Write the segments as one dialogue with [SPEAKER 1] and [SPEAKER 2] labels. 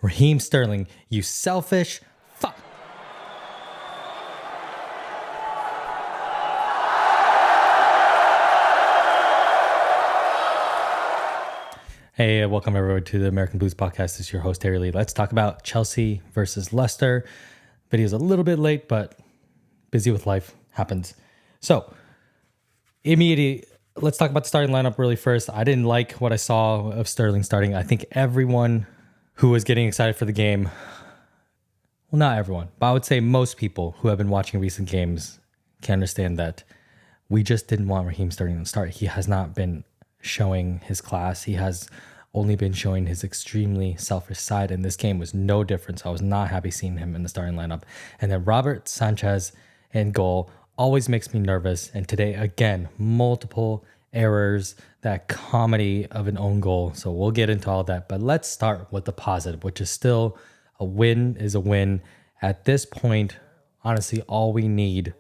[SPEAKER 1] Raheem Sterling, you selfish fuck. Hey, welcome everyone to the American Blues Podcast. This is your host, Harry Lee. Let's talk about Chelsea versus Leicester. Video's a little bit late, but busy with life happens. So, immediately, let's talk about the starting lineup really first. I didn't like what I saw of Sterling starting. I think everyone who was getting excited for the game, well, not everyone, but I would say most people who have been watching recent games can understand that we just didn't want Raheem Sterling to start. He has not been showing his class. He has only been showing his extremely selfish side, and this game was no different. So I was not happy seeing him in the starting lineup. And then Robert Sanchez in goal always makes me nervous. And today, again, multiple errors, that comedy of an own goal. So we'll get into all that. But let's start with the positive, which is still a win is a win. At this point, honestly, all we need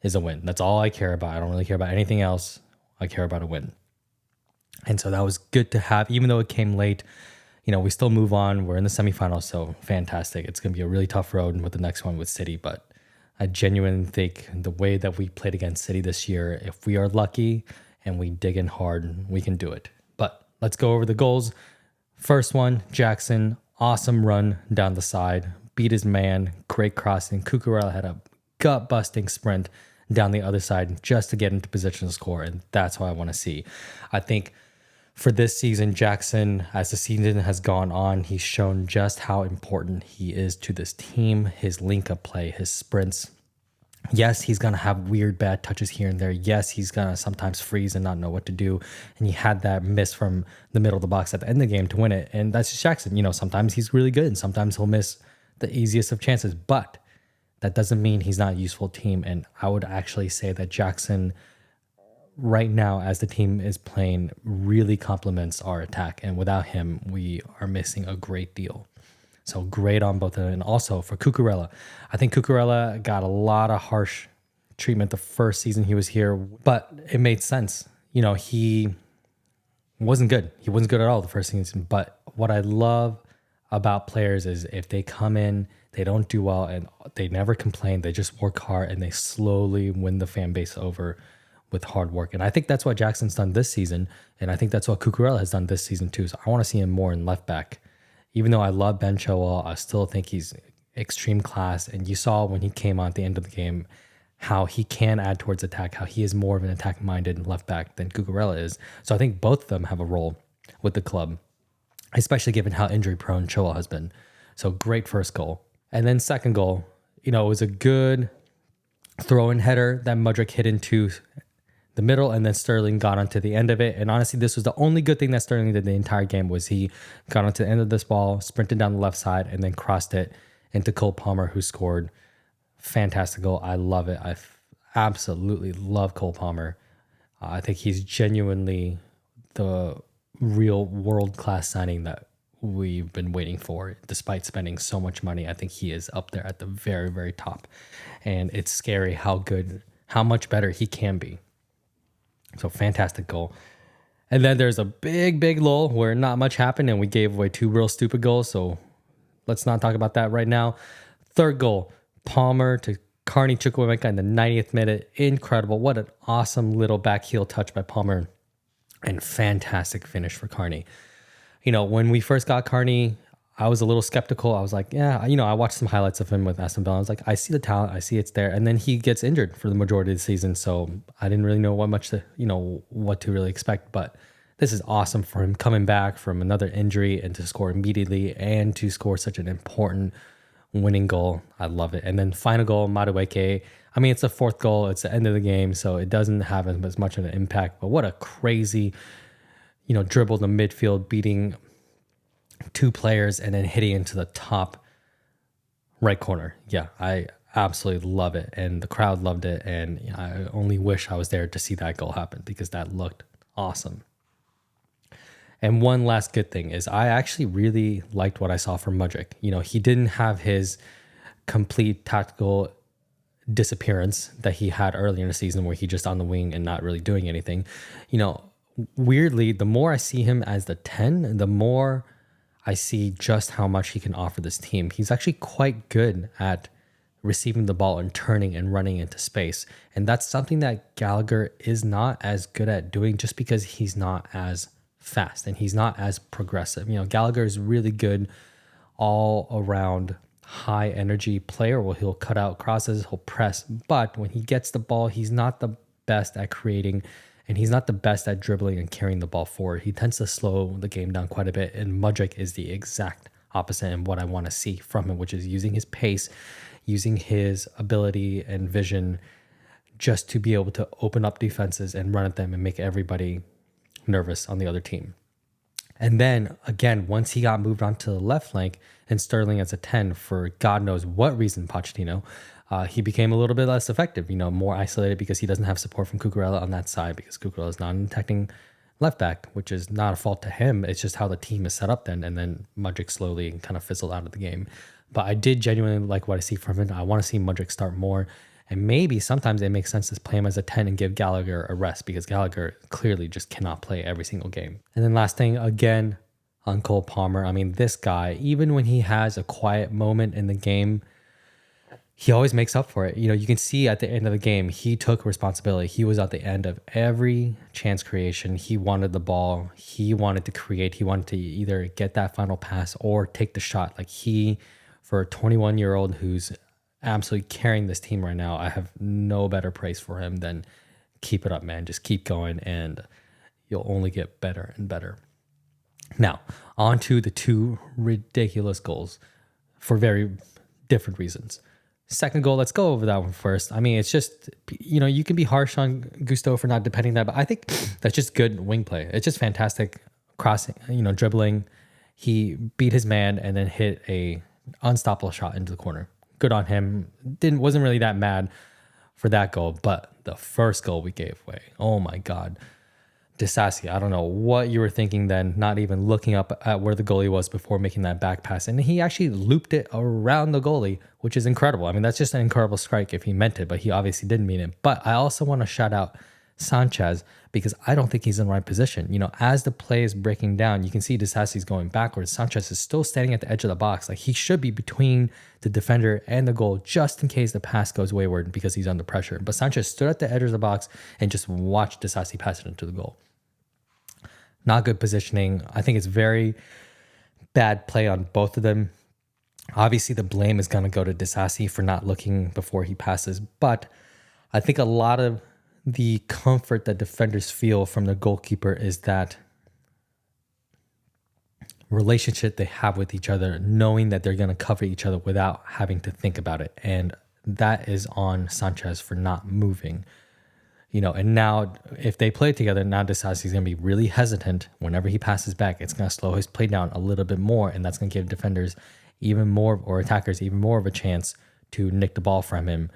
[SPEAKER 1] is a win. That's all I care about. I don't really care about anything else. I care about a win. And so that was good to have, even though it came late. You know, we still move on. We're in the semifinals, so fantastic. It's going to be a really tough road with the next one with City, but I genuinely think the way that we played against City this year, if we are lucky and we dig in hard, we can do it. But let's go over the goals. First one, Jackson, awesome run down the side, beat his man, great crossing. Cucurella had a gut-busting sprint down the other side just to get into position to score, and that's what I want to see. I think for this season, Jackson, as the season has gone on, he's shown just how important he is to this team. His link-up play, his sprints. Yes, he's going to have weird bad touches here and there. Yes, he's going to sometimes freeze and not know what to do. And he had that miss from the middle of the box at the end of the game to win it. And that's just Jackson. You know, sometimes he's really good and sometimes he'll miss the easiest of chances. But that doesn't mean he's not a useful team. And I would actually say that Jackson, right now, as the team is playing, really complements our attack. And without him, we are missing a great deal. So great on both of them. And also for Cucurella, I think Cucurella got a lot of harsh treatment the first season he was here, but it made sense. You know, he wasn't good. He wasn't good at all the first season. But what I love about players is if they come in, they don't do well and they never complain. They just work hard and they slowly win the fan base over with hard work. And I think that's what Jackson's done this season. And I think that's what Cucurella has done this season too. So I want to see him more in left back. Even though I love Ben Chilwell, I still think he's extreme class. And you saw when he came on at the end of the game how he can add towards attack, how he is more of an attack-minded left back than Cucurella is. So I think both of them have a role with the club, especially given how injury-prone Chilwell has been. So great first goal. And then second goal, you know, it was a good throw-in header that Mudryk hit into the middle, and then Sterling got onto the end of it. And honestly, this was the only good thing that Sterling did the entire game was he got onto the end of this ball, sprinted down the left side, and then crossed it into Cole Palmer, who scored. Fantastic goal. I love it. I absolutely love Cole Palmer. I think he's genuinely the real world-class signing that we've been waiting for. Despite spending so much money, I think he is up there at the very, very top. And it's scary how much better he can be. So fantastic goal. And then there's a big, big lull where not much happened and we gave away two real stupid goals. So let's not talk about that right now. Third goal, Palmer to Carney Chukwuemeka in the 90th minute. Incredible. What an awesome little back heel touch by Palmer. And fantastic finish for Carney. You know, when we first got Carney, I was a little skeptical. I was like, yeah, you know, I watched some highlights of him with Aston Villa. I was like, I see the talent. I see it's there. And then he gets injured for the majority of the season. So I didn't really know what to really expect. But this is awesome for him coming back from another injury and to score immediately and to score such an important winning goal. I love it. And then final goal, Madueke. I mean, it's the fourth goal. It's the end of the game. So it doesn't have as much of an impact. But what a crazy, dribble in the midfield, beating two players and then hitting into the top right corner. Yeah, I absolutely love it. And the crowd loved it. And I only wish I was there to see that goal happen because that looked awesome. And one last good thing is I actually really liked what I saw from Mudryk. He didn't have his complete tactical disappearance that he had earlier in the season where he just on the wing and not really doing anything. Weirdly, the more I see him as the 10, the more I see just how much he can offer this team. He's actually quite good at receiving the ball and turning and running into space. And that's something that Gallagher is not as good at doing just because he's not as fast and he's not as progressive. Gallagher is really good all around high energy player. Well, he'll cut out crosses, he'll press, but when he gets the ball, he's not the best at creating and he's not the best at dribbling and carrying the ball forward. He tends to slow the game down quite a bit, and Mudryk is the exact opposite and what I want to see from him, which is using his pace, using his ability and vision just to be able to open up defenses and run at them and make everybody nervous on the other team. And then again, once he got moved onto the left flank and Sterling as a 10 for God knows what reason, Pochettino, he became a little bit less effective, more isolated because he doesn't have support from Cucurella on that side because Cucurella is not an attacking left back, which is not a fault to him. It's just how the team is set up then. And then Mudryk slowly kind of fizzled out of the game. But I did genuinely like what I see from him. I want to see Mudryk start more. And maybe sometimes it makes sense to play him as a 10 and give Gallagher a rest because Gallagher clearly just cannot play every single game. And then last thing, again, on Cole Palmer. I mean, this guy, even when he has a quiet moment in the game, he always makes up for it. You can see at the end of the game, he took responsibility. He was at the end of every chance creation. He wanted the ball. He wanted to create. He wanted to either get that final pass or take the shot. For a 21-year-old who's absolutely carrying this team right now, I have no better praise for him than keep it up, man. Just keep going and you'll only get better and better. Now, on to the two ridiculous goals for very different reasons. Second goal, let's go over that one first. I mean, it's just, you can be harsh on Gusto for not defending that, but I think that's just good wing play. It's just fantastic crossing, dribbling. He beat his man and then hit a unstoppable shot into the corner. Good on him. Wasn't really that mad for that goal, but the first goal we gave away, oh my God. Disasi, I don't know what you were thinking then, not even looking up at where the goalie was before making that back pass. And he actually looped it around the goalie, which is incredible. I mean, that's just an incredible strike if he meant it, but he obviously didn't mean it. But I also want to shout out Sanchez because I don't think he's in the right position. As the play is breaking down, you can see Disasi's going backwards. Sanchez is still standing at the edge of the box. He should be between the defender and the goal just in case the pass goes wayward because he's under pressure. But Sanchez stood at the edge of the box and just watched Disasi pass it into the goal. Not good positioning. I think it's very bad play on both of them. Obviously, the blame is going to go to Disasi for not looking before he passes. But I think a lot of the comfort that defenders feel from the goalkeeper is that relationship they have with each other, knowing that they're going to cover each other without having to think about it. And that is on Sanchez for not moving. And now if they play together, now Disasi's going to be really hesitant. Whenever he passes back, it's going to slow his play down a little bit more. And that's going to give defenders even more, or attackers even more of a chance to nick the ball from him.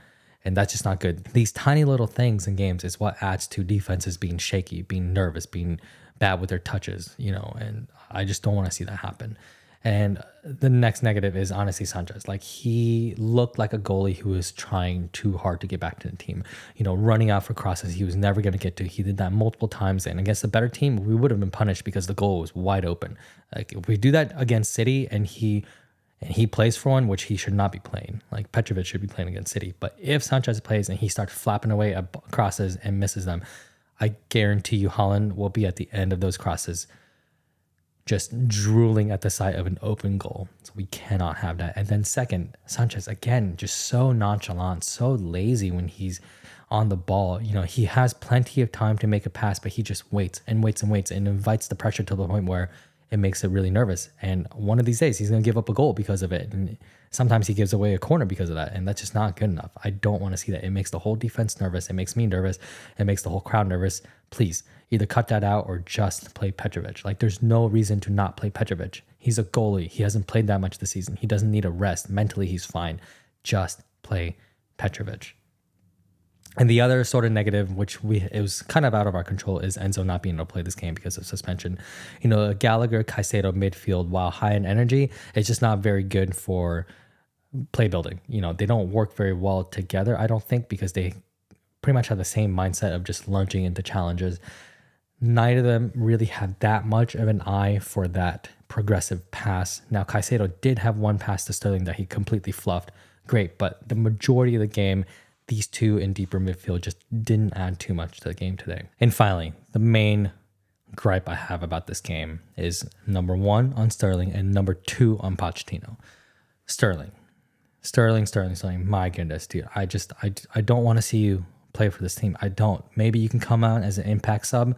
[SPEAKER 1] And that's just not good. These tiny little things in games is what adds to defenses being shaky, being nervous, being bad with their touches, and I just don't want to see that happen. And the next negative is honestly Sanchez. He looked like a goalie who was trying too hard to get back to the team, running out for crosses he was never going to get to. He did that multiple times. And against a better team, we would have been punished because the goal was wide open. If we do that against City and he plays for one, which he should not be playing. Petrovic should be playing against City. But if Sanchez plays and he starts flapping away at crosses and misses them, I guarantee you Holland will be at the end of those crosses just drooling at the sight of an open goal. So we cannot have that. And then second, Sanchez, again, just so nonchalant, so lazy when he's on the ball. He has plenty of time to make a pass, but he just waits and waits and waits and invites the pressure to the point where it makes it really nervous. And one of these days, he's going to give up a goal because of it. And sometimes he gives away a corner because of that. And that's just not good enough. I don't want to see that. It makes the whole defense nervous. It makes me nervous. It makes the whole crowd nervous. Please, either cut that out or just play Petrovic. There's no reason to not play Petrovic. He's a goalie. He hasn't played that much this season. He doesn't need a rest. Mentally, he's fine. Just play Petrovic. And the other sort of negative, which it was kind of out of our control, is Enzo not being able to play this game because of suspension. Gallagher, Caicedo midfield, while high in energy, it's just not very good for play building. They don't work very well together, I don't think, because they pretty much have the same mindset of just lunging into challenges. Neither of them really had that much of an eye for that progressive pass. Now, Caicedo did have one pass to Sterling that he completely fluffed. Great, but the majority of the game, these two in deeper midfield just didn't add too much to the game today. And finally, the main gripe I have about this game is number one on Sterling and number two on Pochettino. Sterling. My goodness, dude. I don't want to see you play for this team. I don't. Maybe you can come out as an impact sub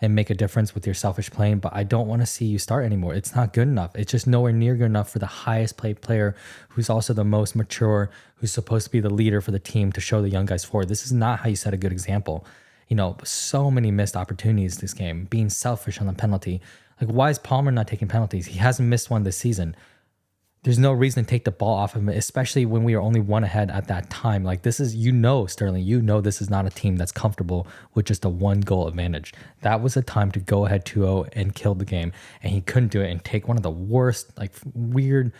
[SPEAKER 1] and make a difference with your selfish playing, but I don't want to see you start anymore. It's not good enough. It's just nowhere near good enough for the highest paid player who's also the most mature, who's supposed to be the leader for the team to show the young guys forward. This is not how you set a good example. So many missed opportunities this game, being selfish on the penalty. Like, why is Palmer not taking penalties? He hasn't missed one this season. There's no reason to take the ball off of him, especially when we are only one ahead at that time. Like, this is, Sterling, this is not a team that's comfortable with just a 1-goal advantage. That was a time to go ahead 2-0 and kill the game, and he couldn't do it and take one of the worst, weird,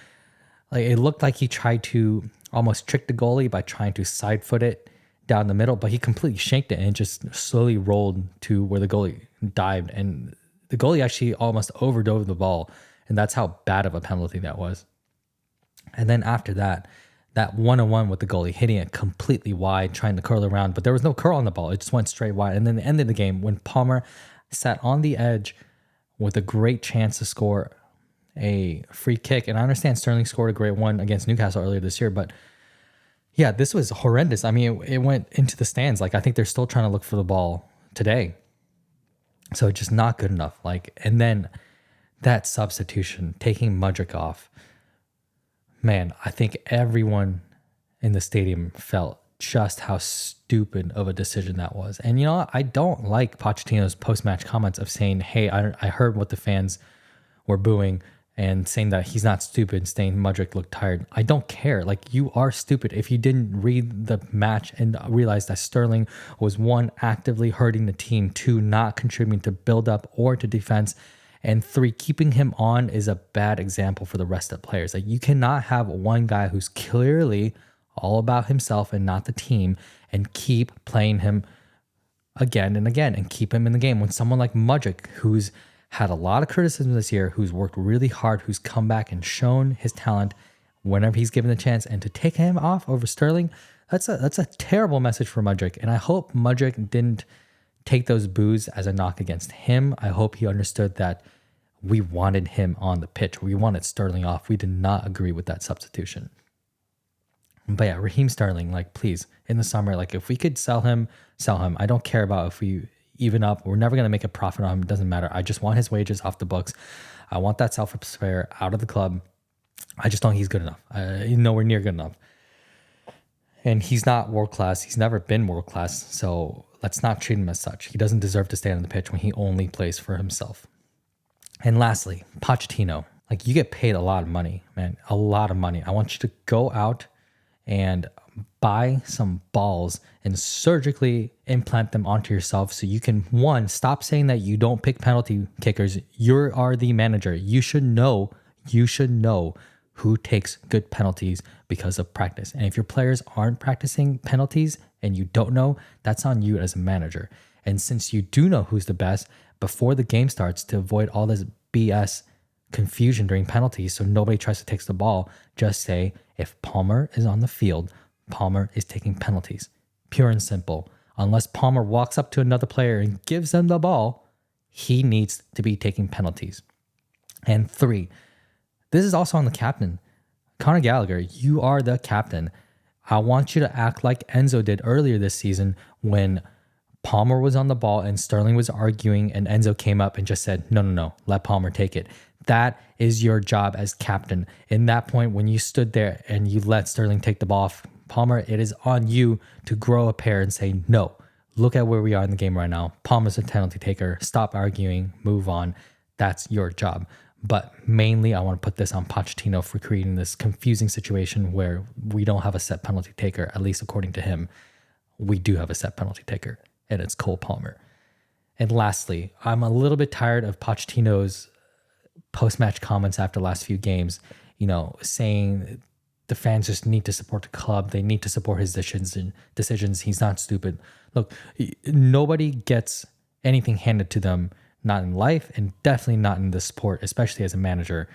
[SPEAKER 1] it looked like he tried to almost trick the goalie by trying to side foot it down the middle, but he completely shanked it and it just slowly rolled to where the goalie dived, and the goalie actually almost overdove the ball, and that's how bad of a penalty that was. And then after that 1-on-1 with the goalie, hitting it completely wide, trying to curl around, but there was no curl on the ball. It just went straight wide. And then the end of the game, when Palmer sat on the edge with a great chance to score a free kick, and I understand Sterling scored a great one against Newcastle earlier this year, but yeah, this was horrendous. I mean, it went into the stands. I think they're still trying to look for the ball today. So just not good enough. And then that substitution, taking Mudryk off, man, I think everyone in the stadium felt just how stupid of a decision that was. And I don't like Pochettino's post-match comments of saying, hey, I heard what the fans were booing, and saying that he's not stupid, saying Mudryk looked tired. I don't care. You are stupid if you didn't read the match and realize that Sterling was, one, actively hurting the team, two, not contributing to build up or to defense, and three, keeping him on is a bad example for the rest of the players. You cannot have one guy who's clearly all about himself and not the team and keep playing him again and again and keep him in the game. When someone like Mudryk, who's had a lot of criticism this year, who's worked really hard, who's come back and shown his talent whenever he's given the chance, and to take him off over Sterling, that's a terrible message for Mudryk. And I hope Mudryk didn't take those boos as a knock against him. I hope he understood that we wanted him on the pitch. We wanted Sterling off. We did not agree with that substitution. But yeah, Raheem Sterling, please, in the summer, if we could sell him. I don't care about if we even up. We're never going to make a profit on him. It doesn't matter. I just want his wages off the books. I want that selfish player out of the club. I just don't think he's good enough. He's nowhere near good enough. And he's not world-class. He's never been world-class. So let's not treat him as such. He doesn't deserve to stay on the pitch when he only plays for himself. And lastly, Pochettino. You get paid a lot of money, man. A lot of money. I want you to go out and buy some balls and surgically implant them onto yourself so you can, one, stop saying that you don't pick penalty kickers. You are the manager. You should know who takes good penalties because of practice. And if your players aren't practicing penalties and you don't know, that's on you as a manager. And since you do know who's the best, before the game starts, to avoid all this BS confusion during penalties so nobody tries to take the ball, just say, if Palmer is on the field, Palmer is taking penalties. Pure and simple. Unless Palmer walks up to another player and gives them the ball, he needs to be taking penalties. And three, this is also on the captain. Conor Gallagher, you are the captain. I want you to act like Enzo did earlier this season when Palmer was on the ball and Sterling was arguing and Enzo came up and just said, no, let Palmer take it. That is your job as captain. In that point, when you stood there and you let Sterling take the ball off Palmer, it is on you to grow a pair and say, no, look at where we are in the game right now. Palmer's a penalty taker. Stop arguing, move on. That's your job. But mainly, I want to put this on Pochettino for creating this confusing situation where we don't have a set penalty taker, at least according to him. We do have a set penalty taker, and it's Cole Palmer. And lastly, I'm a little bit tired of Pochettino's post-match comments after the last few games, saying the fans just need to support the club. They need to support his decisions. He's not stupid. Look, nobody gets anything handed to them, not in life and definitely not in the sport, especially as a manager.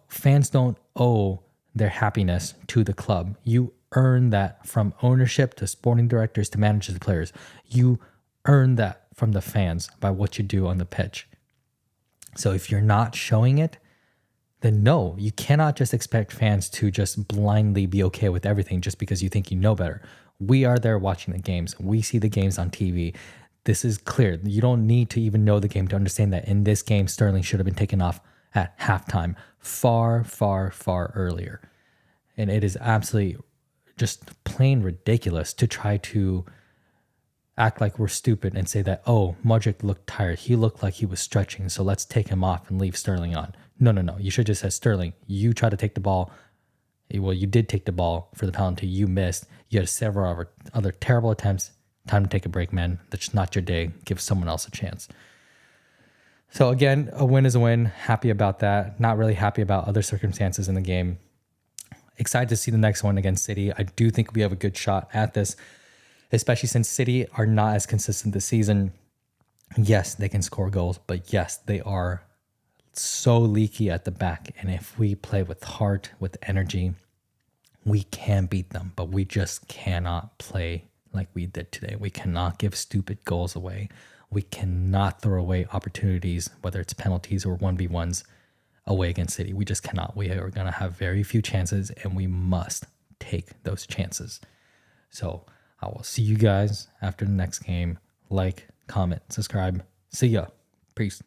[SPEAKER 1] Fans don't owe their happiness to the club. You earn that from ownership to sporting directors to managers to players. You earn that from the fans by what you do on the pitch. So if you're not showing it, then no, you cannot just expect fans to just blindly be okay with everything just because you think you know better. We are there watching the games. We see the games on TV. This is clear. You don't need to even know the game to understand that in this game, Sterling should have been taken off at halftime far, far, far earlier. And it is absolutely just plain ridiculous to try to act like we're stupid and say that, oh, Modric looked tired. He looked like he was stretching, so let's take him off and leave Sterling on. No. You should just say, Sterling, you try to take the ball. Well, you did take the ball for the penalty. You missed. You had several other terrible attempts. Time to take a break, man. That's not your day. Give someone else a chance. So again, a win is a win. Happy about that. Not really happy about other circumstances in the game. Excited to see the next one against City. I do think we have a good shot at this, especially since City are not as consistent this season. Yes, they can score goals, but yes, they are so leaky at the back. And if we play with heart, with energy, we can beat them, but we just cannot play like we did today. We cannot give stupid goals away. We cannot throw away opportunities, whether it's penalties or 1v1s away against City. We just cannot. We are going to have very few chances, and we must take those chances. So I will see you guys after the next game. Like, comment, subscribe. See ya. Peace.